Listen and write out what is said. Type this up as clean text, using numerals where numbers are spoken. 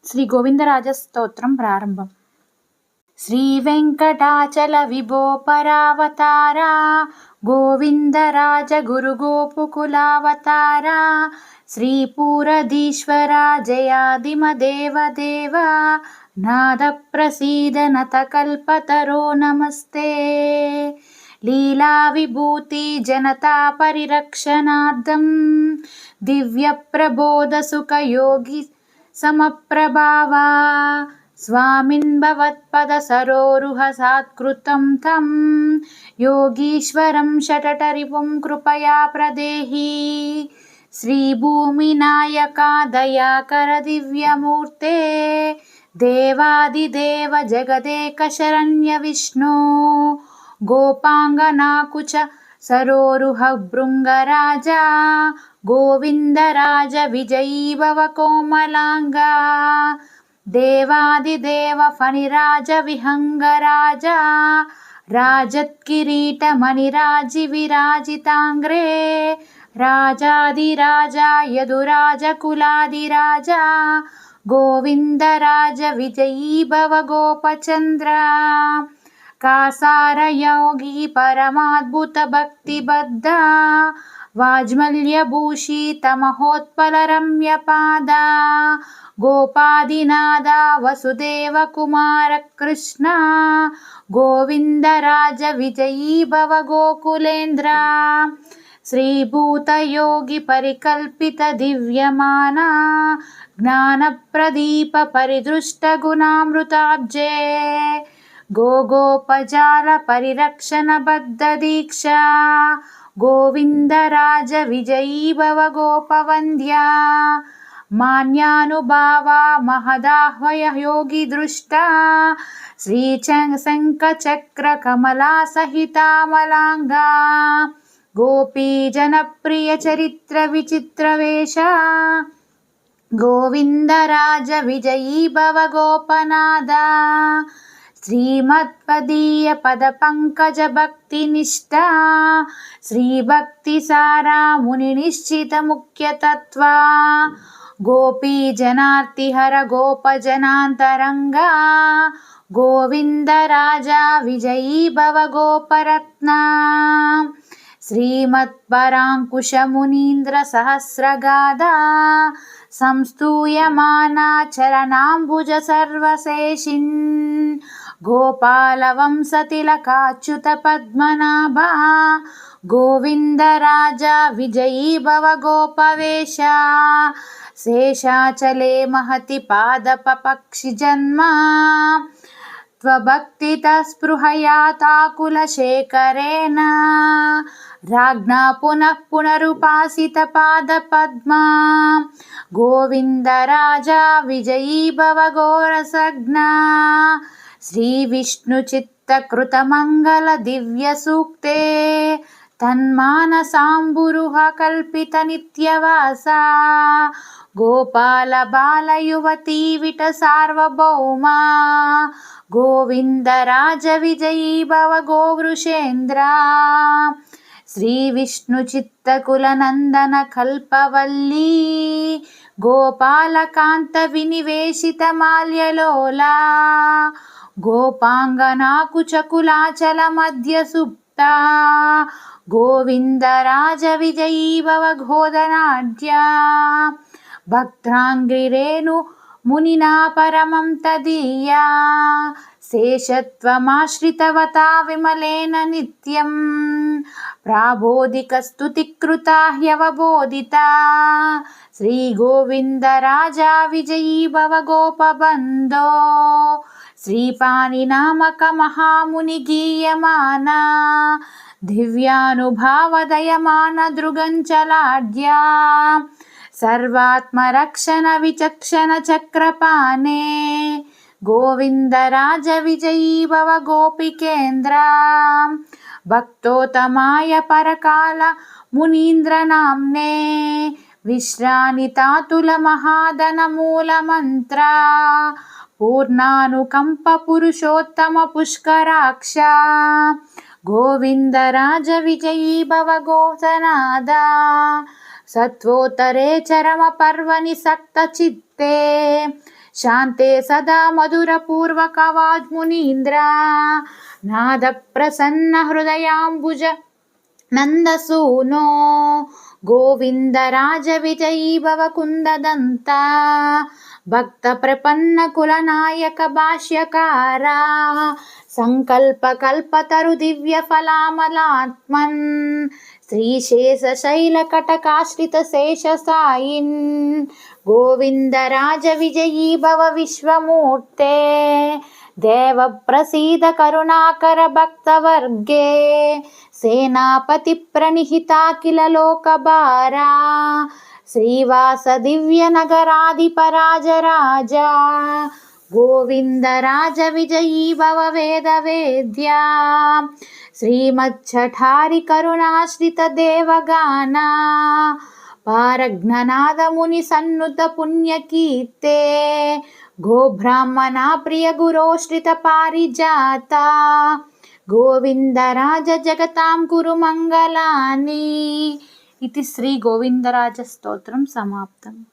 శ్రీ గోవిందరాజ స్తోత్రం ప్రారంభం. శ్రీ వెంకటాచల విభో పరావతారా, గోవిందరాజ గురు గోపుకులావతారా, శ్రీపూరధీశ్వర జయాదిమ దేవదేవ, నాద ప్రసీద నత కల్పతరో నమస్తే. లీలా విభూతి జనతా పరిరక్షణార్థం, దివ్య ప్రబోధ సుఖ యోగి సమప్రభావా, స్వామిన్ భవత్పద సరోరుహ సాత్కృతం తం, యోగీశ్వరం షటరిపుం కృపయా ప్రదేహి. శ్రీభూమినాయక దయాకర దివ్యమూర్తే, దేవాదిదేవ జగదేక శరణ్య విష్ణు, గోపాంగనాకుచ సరోరుహ భృంగరాజా, గోవిందరాజ విజయీ భవ కోమలాంగా, దేవాదిదేవ ఫణిరాజ విహంగరాజా, రాజత్కిరీట మణిరాజి విరాజితాంగ్రే, రాజాదిరాజ యదురాజ కులాదిరాజా, గోవిందరాజ విజయీ భవ గోపచంద్ర, కాసార యోగి పరమాద్భుత భక్తిబద్ధ, వాజ్మల్యభూషిత మహోత్పల రమ్యపాద, గోపాదినాద వసుదేవ కుమార కృష్ణ, గోవిందరాజ విజయీ భవ గోకులేంద్ర, శ్రీభూతయోగి పరికల్పిత దివ్యమాన, జ్ఞాన ప్రదీప పరిదృష్ట గుణామృతాబ్జే, గోగోపజాల పరిరక్షణ బద్ధ దీక్ష, గోవిందరాజ విజయీ భవ గోపవంద్య, మాన్యానుభావ మహదాహ్వయ యోగి దృష్ట, శ్రీ శంఖ చక్ర కమలా సహితామలాంగా, గోపీ జనప్రియ చరిత్ర విచిత్ర వేష, గోవిందరాజ విజయీ భవ గోపనాద, శ్రీమత్పదీయ పద పంకజ భక్తి నిష్ట, శ్రీ భక్తి సారా ముని నిశ్చిత ముఖ్యతత్వ, గోపీ జనార్తిహర గోప జనాంతరంగా, గోవిందరాజ విజయీ భవ గోపరత్న, శ్రీమత్పరాంకుశ మునీంద్ర సహస్రగాధ, సంస్తూయమానా చరణాంబుజ సర్వశేషిన్, గోపాల వంశతిలకాచ్యుత పద్మనాభ, గోవిందరాజ విజయీ భవ గోపవేష, శేషాచలే మహతి పాదప పక్షి జన్మ, త్వభక్తిత స్పృహయా తాకుల శేఖరేణ, రాజ్ఞా పునః పునరుపాసిత పాద పద్మా, గోవిందరాజ విజయీ భవ ఘోరసజ్ఞా, శ్రీ విష్ణు చిత్త కృత మంగళ దివ్య సూక్తే, తన్మానసాంబురుహ కల్పిత నిత్యవాస, గోపాల బాల యువతీ విట సార్వభౌమా, గోవిందరాజ విజయీ భవ గోవృషేంద్ర, శ్రీ విష్ణు చిత్తకుల నందన కల్పవల్లీ, గోపాలకాంత వినివేశిత మాల్యలోలా, గోపాంగనాకుచ కులాచల మధ్య సుప్త, గోవిందరాజ విజయీ భవ ఘోదనాఢ్య, భక్తాంగ్రిరేణు మునినా పరమం తదీయా, శేషత్వమాశ్రితవతా విమలేన నిత్యం, ప్రాబోధిక స్తుతికృతా హ్యవబోధితా, శ్రీ గోవిందరాజ విజయీ భవ గోపబంధో, శ్రీపాణి నామక మహాముని గీయమానా, దివ్యానుభావదయమాన దృగంచలాఢ్యా, సర్వాత్మరక్షణ విచక్షణ చక్రపాణే, గోవిందరాజ విజయీ భవ గోపికేంద్ర, భక్తోత్తమాయ పరకాల మునీంద్ర నామ్నే, విశ్రానితాతుల మహాదన మూల మంత్ర, పూర్ణానుకంప పురుషోత్తమ పుష్కరాక్ష, గోవిందరాజ విజయీ భవ గోసనాద, సత్వోత్తరే చరమ పర్వని సక్త చిత్తే శాంతే సదా మధురపూర్వకవాజ్మునీంద్ర నాద ప్రసన్న హృదయాంబుజ నందసూనో గోవింద రాజ విజయీ భవ కుందదంత భక్త ప్రపన్న కుల నాయక భాష్యకారా సంకల్ప కల్పతరు దివ్య ఫలామలాత్మన్ శ్రీశేష శైల కటకాశ్రిత శేష సాయిన్ గోవింద రాజ విజయీ భవ విశ్వమూర్తే దేవ ప్రసీద కరుణాకర భక్తవర్గే సేనాపతి ప్రణిహితాఖిల లోకభారా శ్రీవాస దివ్య నగరాధిపరాజరాజా గోవింద రాజ విజయీ భవ వేద వేద్యా శ్రీమచ్చఠారి కరుణాశ్రిత దేవగానా పారజ్ఞనాద ముని సన్నుత పుణ్యకీర్తే గోబ్రాహ్మణ ప్రియ గురోశ్రిత పారిజాత గోవింద రాజ జగతాం కురు మంగళాని. ఇది శ్రీ గోవిందరాజ స్తోత్రం సమాప్తం.